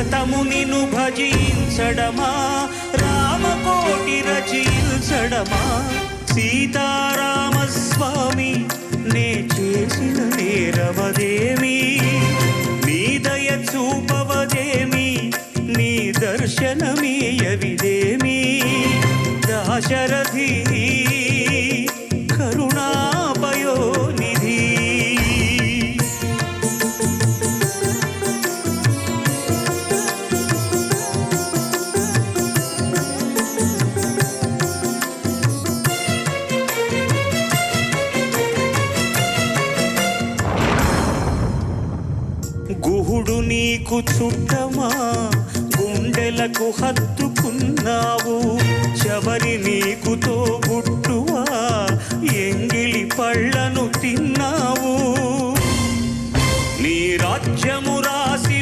సతతము నిను భజించడమా రామకోటి రచించడమా సీతారామస్వామి నే చేసిన నేరవదేమి నీ దయ చూపవదేమి నీ దర్శనమీయవిదేమి దాశరథి కరుణాపయోనిధి గుహుడు నీకు చుట్టమా గుండెలకు హత్తుకున్నావు చవరి నీకు తోబుట్టువా ఎంగిలి పళ్ళను తిన్నావు నీ రాజ్యము రాసి